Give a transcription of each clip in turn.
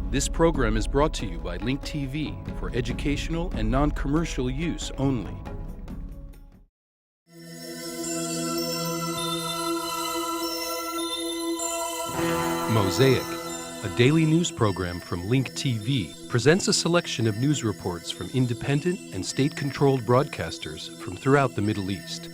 This program is brought to you by Link TV for educational and non-commercial use only. Mosaic, a daily news program from Link TV, presents a selection of news reports from independent and state-controlled broadcasters from throughout the Middle East.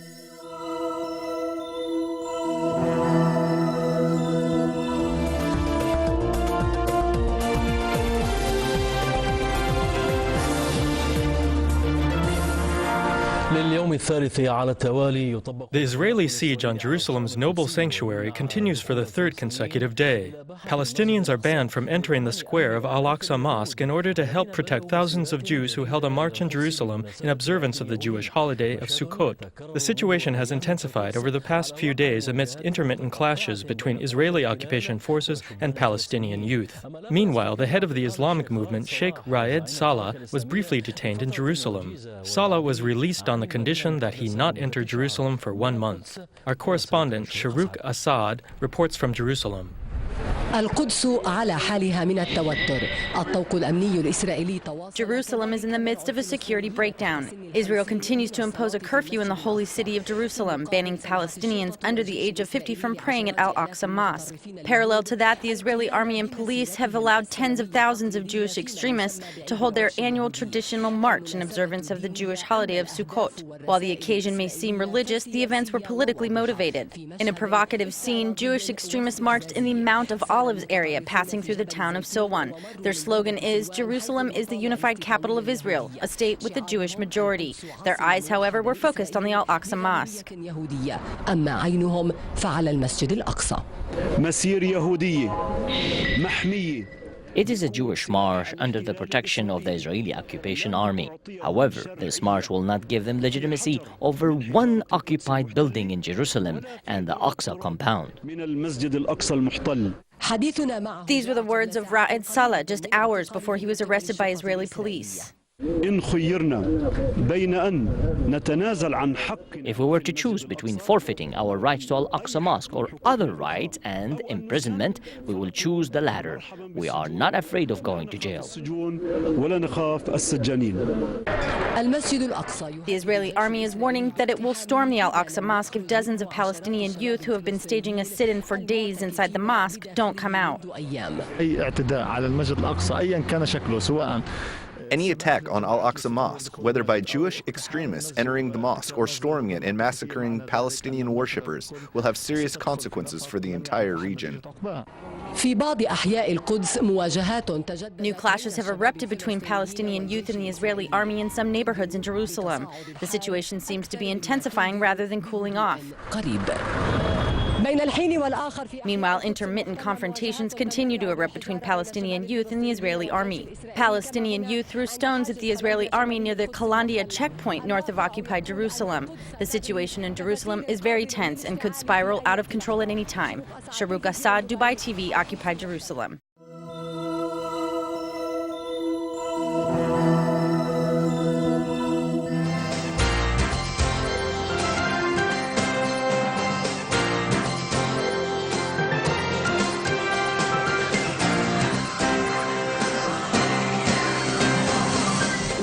The Israeli siege on Jerusalem's noble sanctuary continues for the third consecutive day. Palestinians are banned from entering the square of Al-Aqsa Mosque in order to help protect thousands of Jews who held a march in Jerusalem in observance of the Jewish holiday of Sukkot. The situation has intensified over the past few days amidst intermittent clashes between Israeli occupation forces and Palestinian youth. Meanwhile, the head of the Islamic movement, Sheikh Salah, was briefly detained in Jerusalem. Salah was released on the condition that he not enter Jerusalem for 1 month. Our correspondent, Kirkuk Assad, reports from Jerusalem. Jerusalem is in the midst of a security breakdown. Israel continues to impose a curfew in the holy city of Jerusalem, banning Palestinians under the age of 50 from praying at Al-Aqsa Mosque. Parallel to that, the Israeli army and police have allowed tens of thousands of Jewish extremists to hold their annual traditional march in observance of the Jewish holiday of Sukkot. While the occasion may seem religious, the events were politically motivated. In a provocative scene, Jewish extremists marched in the Mount of Olives area, passing through the town of Silwan. Their slogan is, "Jerusalem is the unified capital of Israel, a state with a Jewish majority." Their eyes, however, were focused on the Al-Aqsa Mosque. It is a Jewish march under the protection of the Israeli occupation army. However, this march will not give them legitimacy over one occupied building in Jerusalem and the Aqsa compound. These were the words of Ra'ed Salah just hours before he was arrested by Israeli police. If we were to choose between forfeiting our rights to Al-Aqsa Mosque or other rights and imprisonment, we will choose the latter. We are not afraid of going to jail. The Israeli army is warning that it will storm the Al-Aqsa Mosque if dozens of Palestinian youth who have been staging a sit-in for days inside the mosque don't come out. Any attack on Al-Aqsa Mosque, whether by Jewish extremists entering the mosque or storming it and massacring Palestinian worshippers, will have serious consequences for the entire region. New clashes have erupted between Palestinian youth and the Israeli army in some neighborhoods in Jerusalem. The situation seems to be intensifying rather than cooling off. Meanwhile, intermittent confrontations continue to erupt between Palestinian youth and the Israeli army. Palestinian youth threw stones at the Israeli army near the Kalandia checkpoint north of occupied Jerusalem. The situation in Jerusalem is very tense and could spiral out of control at any time. Kirkuk Assad, Dubai TV, occupied Jerusalem.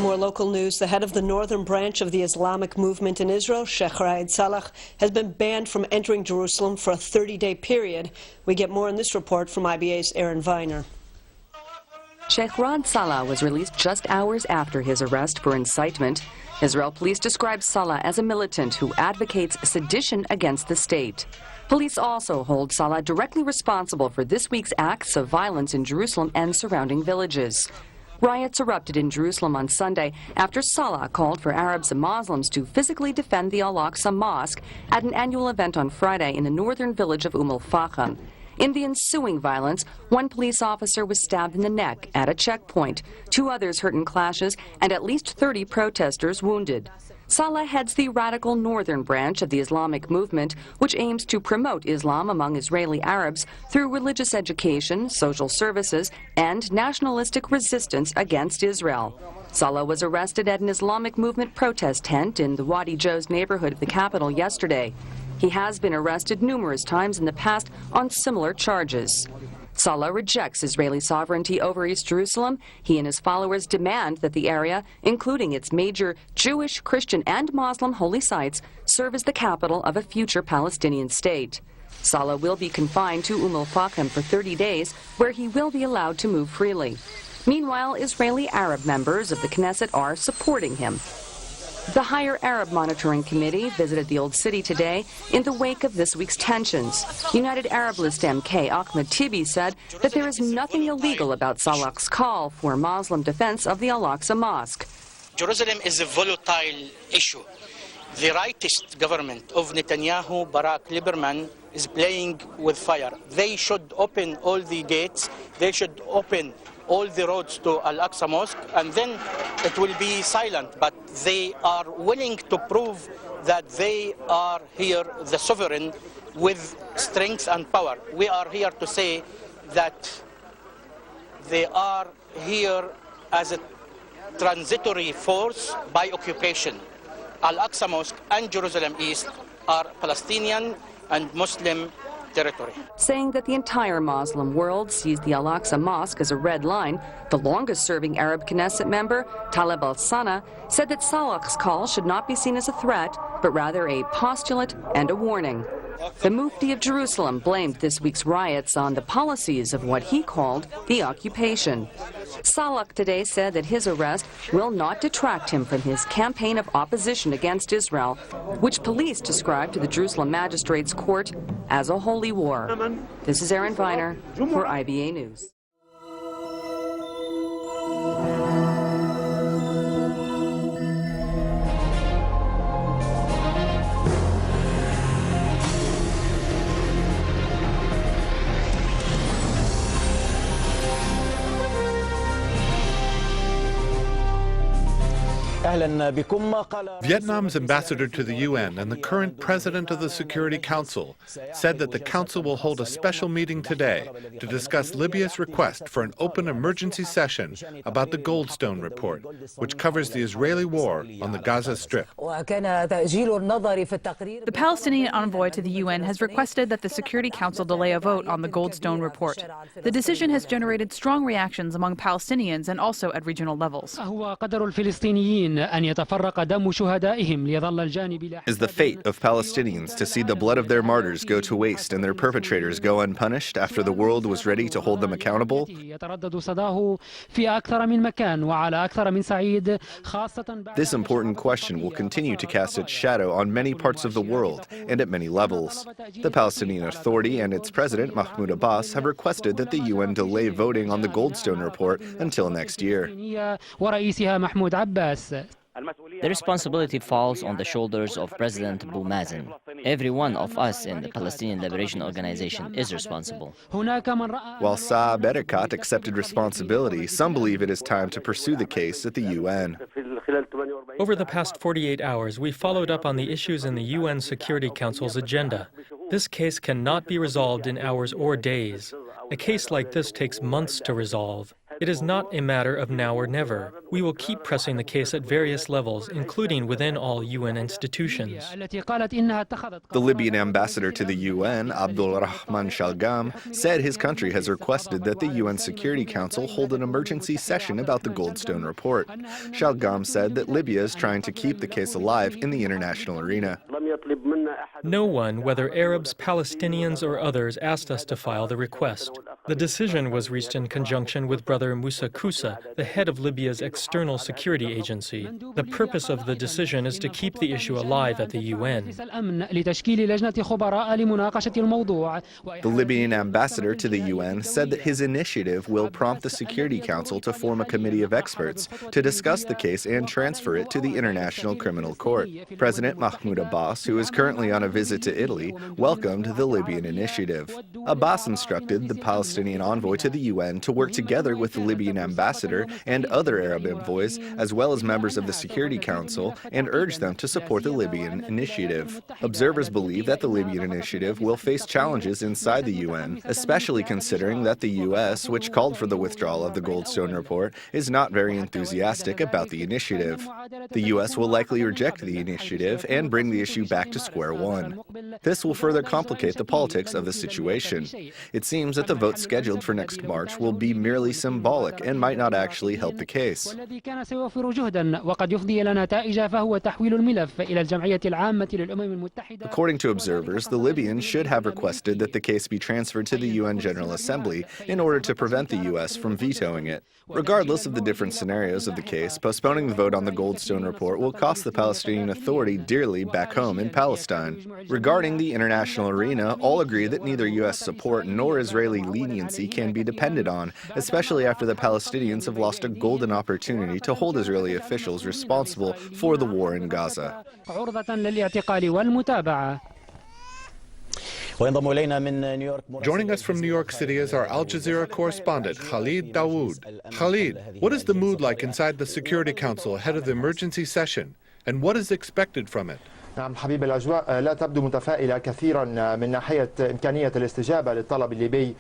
More local news. The head of the northern branch of the Islamic movement in Israel, Sheikh Salah, has been banned from entering Jerusalem for a 30-day period. We get more in this report from IBA's Aaron Viner. Sheikh Salah was released just hours after his arrest for incitement. Israel police describe Salah as a militant who advocates sedition against the state. Police also hold Salah directly responsible for this week's acts of violence in Jerusalem and surrounding villages. Riots erupted in Jerusalem on Sunday after Salah called for Arabs and Muslims to physically defend the Al-Aqsa Mosque at an annual event on Friday in the northern village of al-Fahim. In the ensuing violence, one police officer was stabbed in the neck at a checkpoint, 2 others hurt in clashes, and at least 30 protesters wounded. Salah heads the radical northern branch of the Islamic movement, which aims to promote Islam among Israeli Arabs through religious education, social services, and nationalistic resistance against Israel. Salah was arrested at an Islamic movement protest tent in the Wadi Joz neighborhood of the capital yesterday. He has been arrested numerous times in the past on similar charges. Salah rejects Israeli sovereignty over East Jerusalem. He and his followers demand that the area, including its major Jewish, Christian, and Muslim holy sites, serve as the capital of a future Palestinian state. Salah will be confined to al-Fahim for 30 days, where he will be allowed to move freely. Meanwhile, Israeli Arab members of the Knesset are supporting him. The Higher Arab Monitoring Committee visited the Old City today in the wake of this week's tensions. United Arab List MK Ahmed Tibi said that there is nothing illegal about Salah's call for Muslim defense of the Al-Aqsa Mosque. Jerusalem is a volatile issue. The rightist government of Netanyahu, Barak, Lieberman is playing with fire. They should open all the gates. They should open all the roads to Al-Aqsa Mosque, and then it will be silent. But they are willing to prove that they are here, the sovereign, with strength and power. We are here to say that they are here as a transitory force by occupation. Al-Aqsa Mosque and Jerusalem East are Palestinian and Muslim territory. Saying that the entire Muslim world sees the Al-Aqsa Mosque as a red line, the longest-serving Arab Knesset member, Taleb al-Sana, said that Salah's call should not be seen as a threat, but rather a postulate and a warning. The Mufti of Jerusalem blamed this week's riots on the policies of what he called the occupation. Salah today said that his arrest will not detract him from his campaign of opposition against Israel, which police described to the Jerusalem Magistrates Court as a holy war. This is Aaron Viner for IBA News. Vietnam's ambassador to the UN and the current president of the Security Council said that the Council will hold a special meeting today to discuss Libya's request for an open emergency session about the Goldstone report, which covers the Israeli war on the Gaza Strip. The Palestinian envoy to the UN has requested that the Security Council delay a vote on the Goldstone report. The decision has generated strong reactions among Palestinians and also at regional levels. Is the fate of Palestinians to see the blood of their martyrs go to waste and their perpetrators go unpunished after the world was ready to hold them accountable? This important question will continue to cast its shadow on many parts of the world and at many levels. The Palestinian Authority and its president, Mahmoud Abbas, have requested that the UN delay voting on the Goldstone report until next year. The responsibility falls on the shoulders of President Abu Mazen. Every one of us in the Palestinian Liberation Organization is responsible. While Saab Erekat accepted responsibility, some believe it is time to pursue the case at the UN. Over the past 48 hours, we followed up on the issues in the UN Security Council's agenda. This case cannot be resolved in hours or days. A case like this takes months to resolve. It is not a matter of now or never. We will keep pressing the case at various levels, including within all UN institutions. The Libyan ambassador to the UN, Abdul Rahman Shalgam, said his country has requested that the UN Security Council hold an emergency session about the Goldstone report. Shalgam said that Libya is trying to keep the case alive in the international arena. No one, whether Arabs, Palestinians, or others, asked us to file the request. The decision was reached in conjunction with Brother Musa Kusa, the head of Libya's external security agency. The purpose of the decision is to keep the issue alive at the UN. The Libyan ambassador to the UN said that his initiative will prompt the Security Council to form a committee of experts to discuss the case and transfer it to the International Criminal Court. President Mahmoud Abbas, who is currently on a visit to Italy, welcomed the Libyan initiative. Abbas instructed the Palestinian envoy to the UN to work together with the Libyan ambassador and other Arab envoys, as well as members of the Security Council, and urged them to support the Libyan initiative. Observers believe that the Libyan initiative will face challenges inside the UN, especially considering that the U.S., which called for the withdrawal of the Goldstone report, is not very enthusiastic about the initiative. The U.S. will likely reject the initiative and bring the issue back to square one. This will further complicate the politics of the situation. It seems that the vote scheduled for next March will be merely symbolic and might not actually help the case. According to observers, the Libyans should have requested that the case be transferred to the UN General Assembly in order to prevent the U.S. from vetoing it. Regardless of the different scenarios of the case, postponing the vote on the Goldstone report will cost the Palestinian Authority dearly back home in Palestine. Regarding the international arena, all agree that neither U.S. support nor Israeli leniency can be depended on, especially after the Palestinians have lost a golden opportunity to hold Israeli officials responsible for the war in Gaza. Joining us from New York City is our Al Jazeera correspondent, Khalid Dawood. Khalid, what is the mood like inside the Security Council ahead of the emergency session, and what is expected from it? نعم حبيب الأجواء لا تبدو متفائلة كثيرا من ناحية إمكانية الاستجابة للطلب الليبي.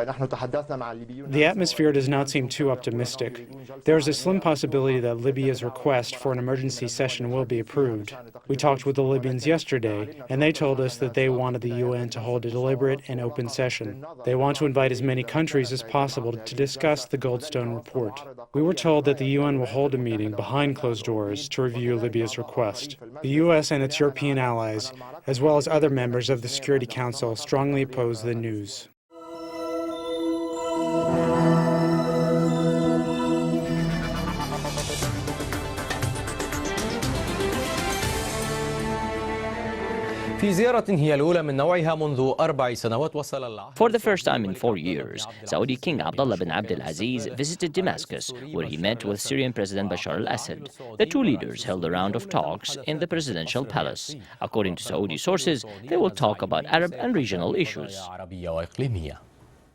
نحن تحدثنا مع الليبيون. The atmosphere does not seem too optimistic. There is a slim possibility that Libya's request for an emergency session will be approved. We talked with the Libyans yesterday, and they told us that they wanted the UN to hold a deliberate and open session. They want to invite as many countries as possible to discuss the Goldstone report. We were told that the UN will hold a meeting behind closed doors to review Libya's request. The U.S. and its European allies, as well as other members of the Security Council, strongly oppose the news. For the first time in 4 years, Saudi King Abdullah bin Abdulaziz visited Damascus, where he met with Syrian President Bashar al-Assad. The two leaders held a round of talks in the presidential palace. According to Saudi sources, they will talk about Arab and regional issues.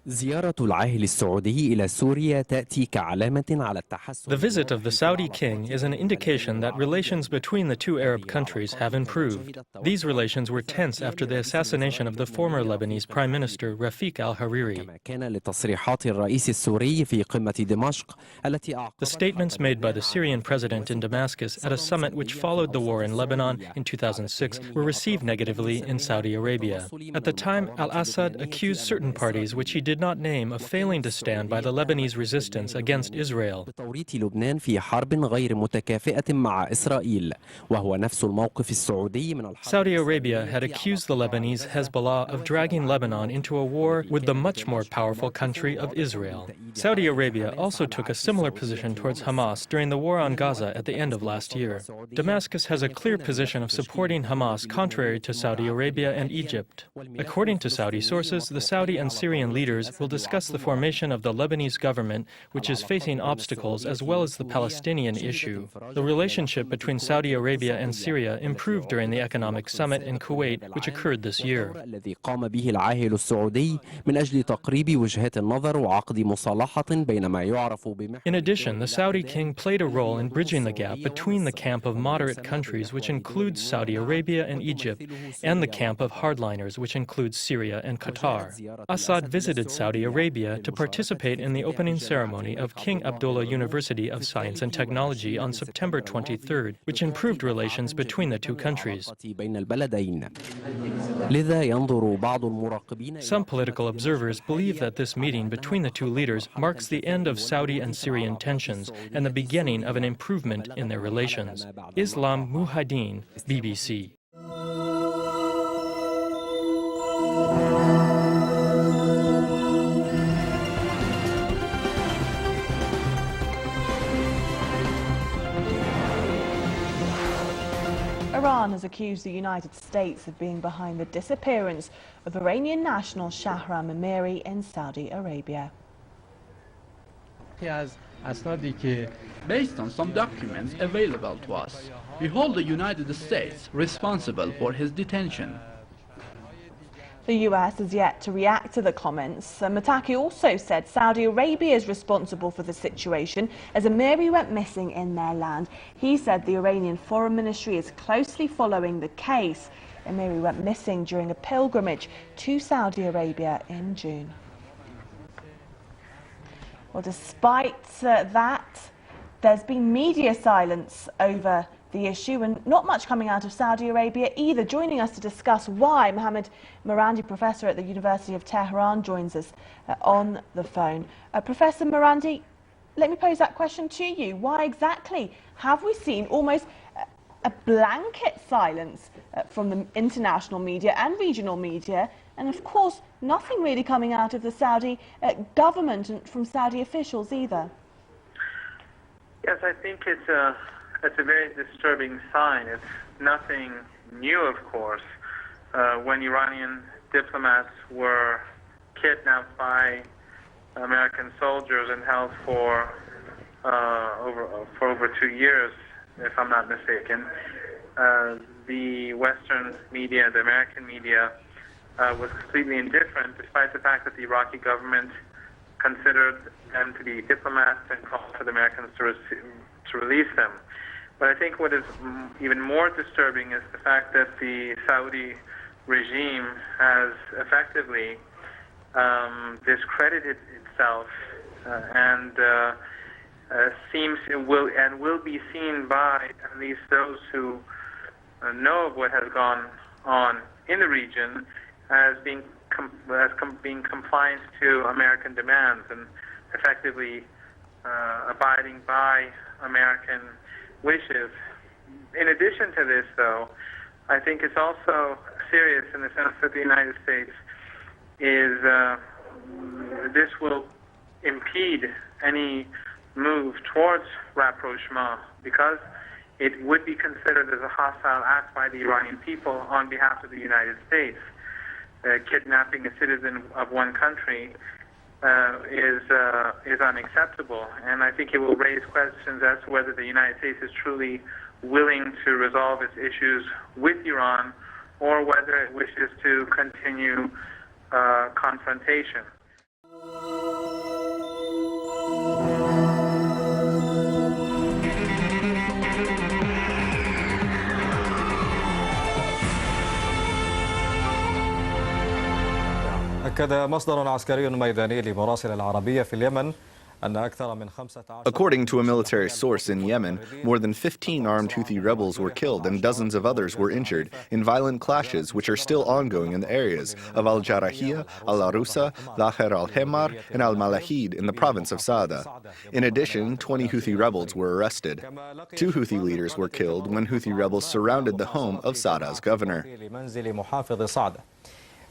The visit of the Saudi king is an indication that relations between the two Arab countries have improved. These relations were tense after the assassination of the former Lebanese Prime Minister Rafiq al-Hariri. The statements made by the Syrian president in Damascus at a summit which followed the war in Lebanon in 2006 were received negatively in Saudi Arabia. At the time, al-Assad accused certain parties which he did not name of failing to stand by the Lebanese resistance against Israel. Saudi Arabia had accused the Lebanese Hezbollah of dragging Lebanon into a war with the much more powerful country of Israel. Saudi Arabia also took a similar position towards Hamas during the war on Gaza at the end of last year. Damascus has a clear position of supporting Hamas contrary to Saudi Arabia and Egypt. According to Saudi sources, the Saudi and Syrian leaders will discuss the formation of the Lebanese government, which is facing obstacles, as well as the Palestinian issue. The relationship between Saudi Arabia and Syria improved during the economic summit in Kuwait, which occurred this year. In addition, the Saudi king played a role in bridging the gap between the camp of moderate countries, which includes Saudi Arabia and Egypt, and the camp of hardliners, which includes Syria and Qatar. Assad visited Saudi Arabia to participate in the opening ceremony of King Abdullah University of Science and Technology on September 23rd, which improved relations between the two countries. Some political observers believe that this meeting between the two leaders marks the end of Saudi and Syrian tensions and the beginning of an improvement in their relations. Islam Muhaddin, BBC. Iran has accused the United States of being behind the disappearance of Iranian national Shahram Emiri in Saudi Arabia. Based on some documents available to us, we hold the United States responsible for his detention. The US has yet to react to the comments. Mataki also said Saudi Arabia is responsible for the situation as Emiri went missing in their land. He said the Iranian Foreign Ministry is closely following the case. Emiri went missing during a pilgrimage to Saudi Arabia in June. Well, despite that, there's been media silence over the issue, and not much coming out of Saudi Arabia either. Joining us to discuss why, Mohammed Marandi, professor at the University of Tehran, joins us on the phone. Professor Marandi, let me pose that question to you. Why exactly have we seen almost a blanket silence from the international media and regional media, and of course nothing really coming out of the Saudi government and from Saudi officials either? Yes, I think it's a very disturbing sign. It's nothing new, of course. When Iranian diplomats were kidnapped by American soldiers and held for over 2 years, if I'm not mistaken, the Western media, the American media, was completely indifferent, despite the fact that the Iraqi government considered them to be diplomats and called for the Americans to release them. But I think what is even more disturbing is the fact that the Saudi regime has effectively discredited itself and will be seen by at least those who know of what has gone on in the region as being compliant to American demands and effectively abiding by American wishes. In addition to this, though, I think it's also serious in the sense that the United States is this will impede any move towards rapprochement because it would be considered as a hostile act by the Iranian people on behalf of the United States. Kidnapping a citizen of one country is unacceptable, and I think it will raise questions as to whether the United States is truly willing to resolve its issues with Iran or whether it wishes to continue confrontation. أكد مصدر عسكري ميداني لمراسل العربية في اليمن أن أكثر من 15. According to a military source in Yemen, more than 15 armed Houthi rebels were killed and dozens of others were injured in violent clashes which are still ongoing in the areas of Al-Jarahiyya, Al-Arusa, Lahir al-Hemar, and Al-Malahid in the province of Saada. In addition, 20 Houthi rebels were arrested. 2 Houthi leaders were killed when Houthi rebels surrounded the home of Saada's governor.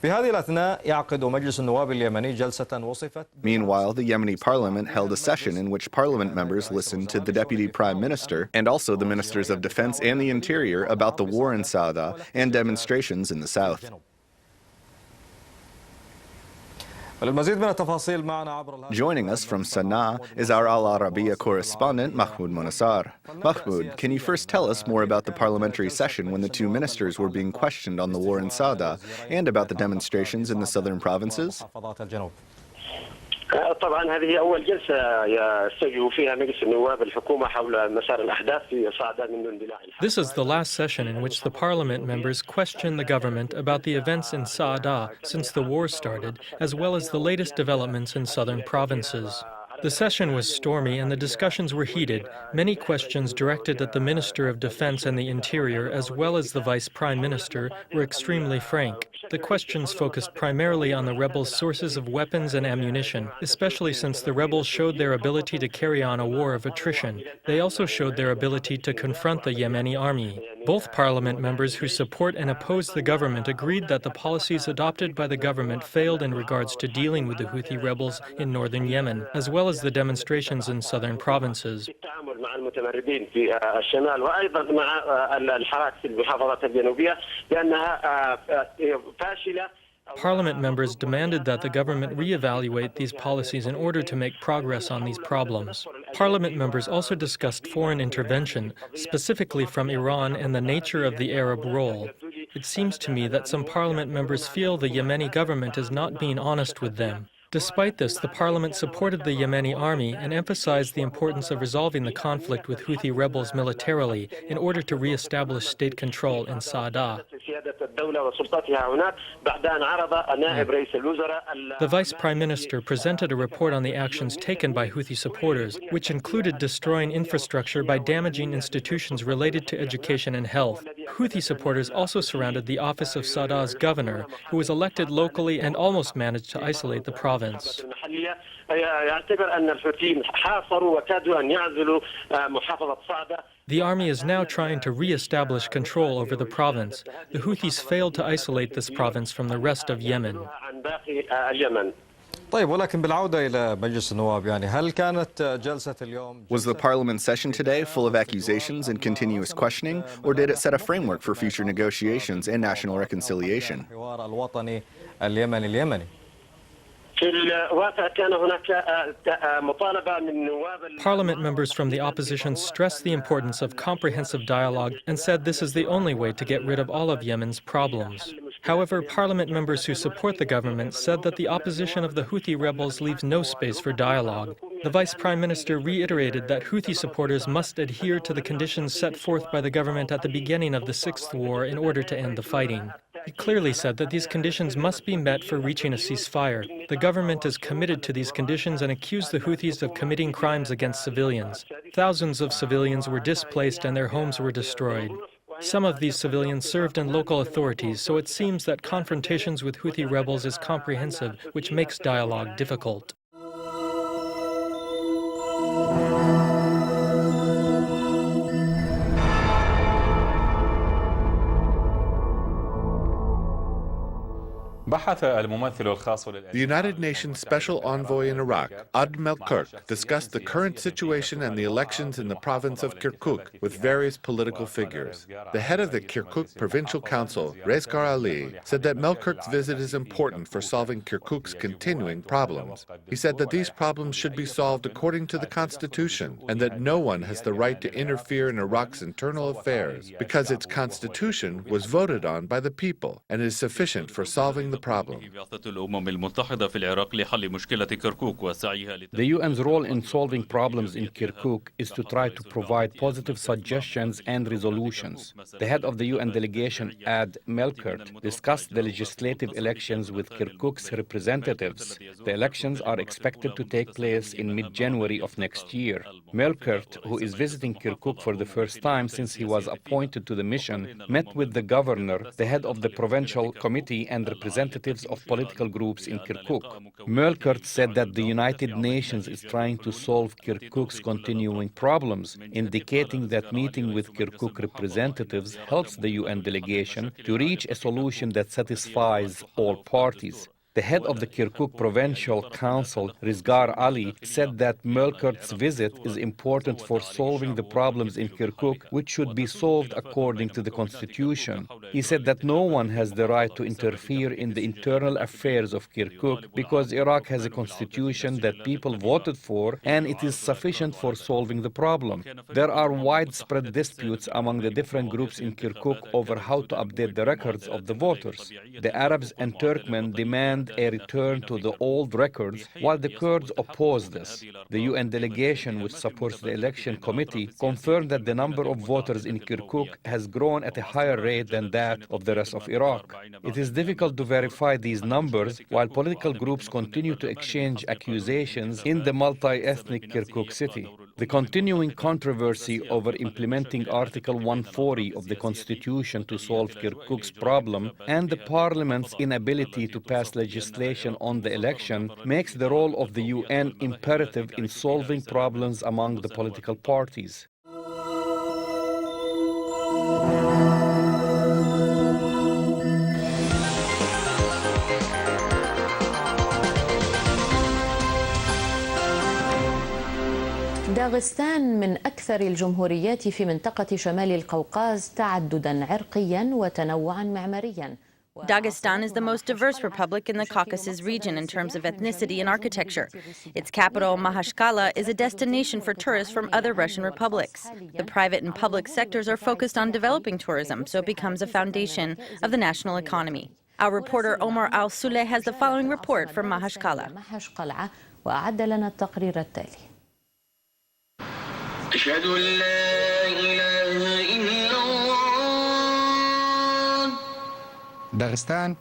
في هذه الأثناء يعقد مجلس النواب اليمني جلسة وصفت. Meanwhile, the Yemeni parliament held a session in which parliament members listened to the deputy prime minister and also the ministers of defense and the interior about the war in Saada and demonstrations in the south. Joining us from Sana'a is our Al-Arabiya correspondent, Mahmoud Monassar. Mahmoud, can you first tell us more about the parliamentary session when the 2 ministers were being questioned on the war in Saada and about the demonstrations in the southern provinces? طبعا هذه أول جلسة يستوجب فيها مجلس النواب الحكومة حول مسار الأحداث في صعدة من اندلاع. This is the last session in which the parliament members question the government about the events in Saada since the war started, as well as the latest developments in southern provinces. The session was stormy and the discussions were heated. Many questions directed at the Minister of Defense and the Interior, as well as the Vice Prime Minister, were extremely frank. The questions focused primarily on the rebels' sources of weapons and ammunition, especially since the rebels showed their ability to carry on a war of attrition. They also showed their ability to confront the Yemeni army. Both parliament members who support and oppose the government agreed that the policies adopted by the government failed in regards to dealing with the Houthi rebels in northern Yemen, as well as the demonstrations in southern provinces. Parliament members demanded that the government reevaluate these policies in order to make progress on these problems. Parliament members also discussed foreign intervention, specifically from Iran, and the nature of the Arab role. It seems to me that some parliament members feel the Yemeni government is not being honest with them. Despite this, the parliament supported the Yemeni army and emphasized the importance of resolving the conflict with Houthi rebels militarily in order to re-establish state control in Saada. The Vice Prime Minister presented a report on the actions taken by Houthi supporters, which included destroying infrastructure by damaging institutions related to education and health. Houthi supporters also surrounded the office of Sadah's governor, who was elected locally and almost managed to isolate the province. The army is now trying to re-establish control over the province. The Houthis failed to isolate this province from the rest of Yemen. Was the parliament session today full of accusations and continuous questioning, or did it set a framework for future negotiations and national reconciliation? Parliament members from the opposition stressed the importance of comprehensive dialogue and said this is the only way to get rid of all of Yemen's problems. However, parliament members who support the government said that the opposition of the Houthi rebels leaves no space for dialogue. The Vice Prime Minister reiterated that Houthi supporters must adhere to the conditions set forth by the government at the beginning of the Sixth War in order to end the fighting. He clearly said that these conditions must be met for reaching a ceasefire. The government is committed to these conditions and accused the Houthis of committing crimes against civilians. Thousands of civilians were displaced and their homes were destroyed. Some of these civilians served in local authorities, so it seems that confrontations with Houthi rebels is comprehensive, which makes dialogue difficult. The United Nations Special Envoy in Iraq, Admiral Kirkuk, discussed the current situation and the elections in the province of Kirkuk with various political figures. The head of the Kirkuk Provincial Council, Rezgar Ali, said that Melkirk's visit is important for solving Kirkuk's continuing problems. He said that these problems should be solved according to the constitution and that no one has the right to interfere in Iraq's internal affairs because its constitution was voted on by the people and is sufficient for solving the problem. The UN's role in solving problems in Kirkuk is to try to provide positive suggestions and resolutions. The head of the UN delegation, Ad Melkert, discussed the legislative elections with Kirkuk's representatives. The elections are expected to take place in mid-January of next year. Melkert, who is visiting Kirkuk for the first time since he was appointed to the mission, met with the governor, the head of the provincial committee, and representatives of political groups in Kirkuk. Melkert said that the United Nations is trying to solve Kirkuk's continuing problems, indicating that meeting with Kirkuk representatives helps the UN delegation to reach a solution that satisfies all parties. The head of the Kirkuk Provincial Council, Rezgar Ali, said that Melkert's visit is important for solving the problems in Kirkuk, which should be solved according to the constitution. He said that no one has the right to interfere in the internal affairs of Kirkuk because Iraq has a constitution that people voted for and it is sufficient for solving the problem. There are widespread disputes among the different groups in Kirkuk over how to update the records of the voters. The Arabs and Turkmen demand a return to the old records, while the Kurds oppose this. The UN delegation, which supports the election committee, confirmed that the number of voters in Kirkuk has grown at a higher rate than that of the rest of Iraq. It is difficult to verify these numbers, while political groups continue to exchange accusations in the multi-ethnic Kirkuk city. The continuing controversy over implementing Article 140 of the Constitution to solve Kirkuk's problem and the Parliament's inability to pass legislation on the election makes the role of the UN imperative in solving problems among the political parties. داغستان من أكثر الجمهوريات في منطقة شمال القوقاز تعدداً عرقياً وتنوعاً معمارياً. Dagestan is the most diverse republic in the Caucasus region in terms of ethnicity and architecture. Its capital, Mahachkala, is a destination for tourists from other Russian republics. The private and public sectors are focused on developing tourism, so it becomes a foundation of the national economy. Our reporter Omar Al-Suleh has the following report from Mahachkala. وأعد لنا التقرير التالي. أشهد أن لا إله إلا الله Dagestan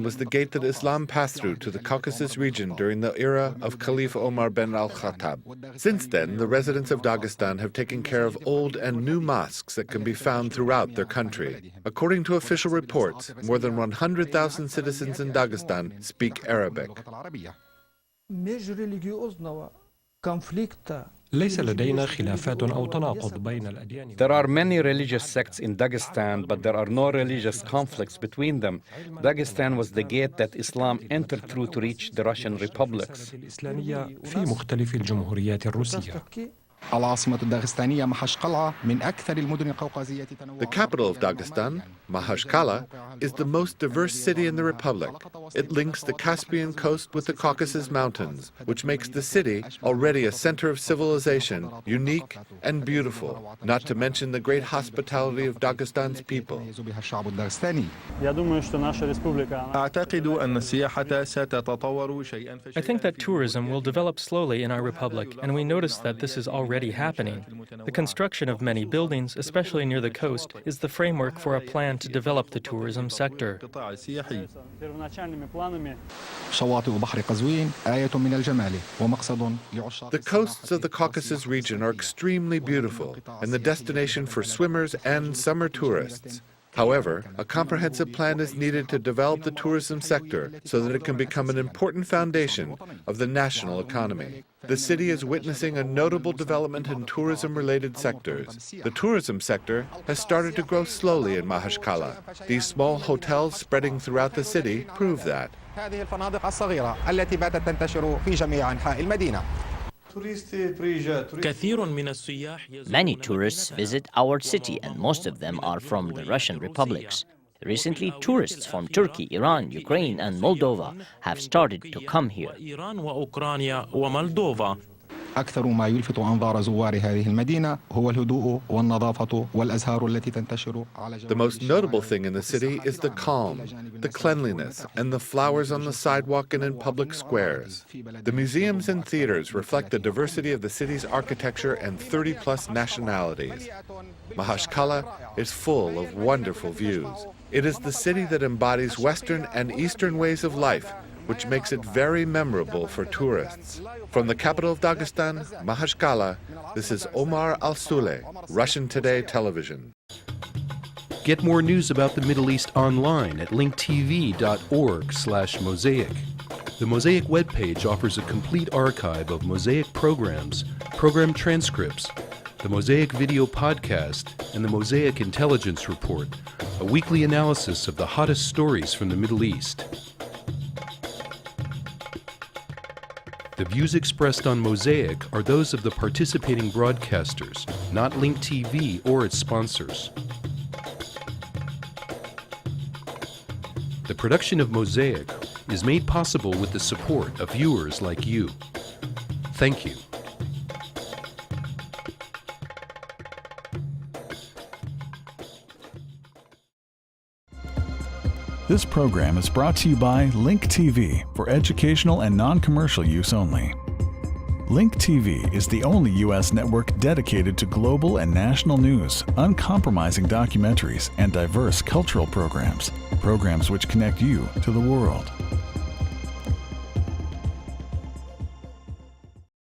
was the gate that Islam passed through to the Caucasus region during the era of Caliph Omar bin al-Khattab. Since then, the residents of Dagestan have taken care of old and new mosques that can be found throughout their country. According to official reports, more than 100,000 citizens in Dagestan speak Arabic. There are many religious sects in Dagestan, but there are no religious conflicts between them. Dagestan was the gate that Islam entered through to reach the Russian republics. The capital of Dagestan, Mahashkala, is the most diverse city in the republic. It links the Caspian coast with the Caucasus Mountains, which makes the city, already a center of civilization, unique and beautiful, not to mention the great hospitality of Dagestan's people. I think that tourism will develop slowly in our republic, and we notice that this is already happening. The construction of many buildings, especially near the coast, is the framework for a plan to develop the tourism sector. The coasts of the Caucasus region are extremely beautiful and the destination for swimmers and summer tourists. However, a comprehensive plan is needed to develop the tourism sector so that it can become an important foundation of the national economy. The city is witnessing a notable development in tourism-related sectors. The tourism sector has started to grow slowly in Mahashkala. These small hotels spreading throughout the city prove that. Many tourists visit our city, and most of them are from the Russian republics. Recently, tourists from Turkey, Iran, Ukraine, and Moldova have started to come here. أكثر ما يلفت أنظار زوار هذه المدينة هو الهدوء والنظافة والأزهار التي تنتشر على The most notable thing in the city is the calm, the cleanliness, and the flowers on the sidewalk and in public squares. The museums and theaters reflect the diversity of the city's architecture and 30-plus nationalities. Mahashkala is full of wonderful views. It is the city that embodies Western and Eastern ways of life, which makes it very memorable for tourists. From the capital of Dagestan, Mahashkala, this is Omar Al-Sule, Russian Today Television. Get more news about the Middle East online at linktv.org/Mosaic. The Mosaic webpage offers a complete archive of Mosaic programs, program transcripts, the Mosaic video podcast, and the Mosaic Intelligence Report, a weekly analysis of the hottest stories from the Middle East. The views expressed on Mosaic are those of the participating broadcasters, not Link TV or its sponsors. The production of Mosaic is made possible with the support of viewers like you. Thank you. This program is brought to you by Link TV for educational and non-commercial use only. Link TV is the only U.S. network dedicated to global and national news, uncompromising documentaries, and diverse cultural programs which connect you to the world.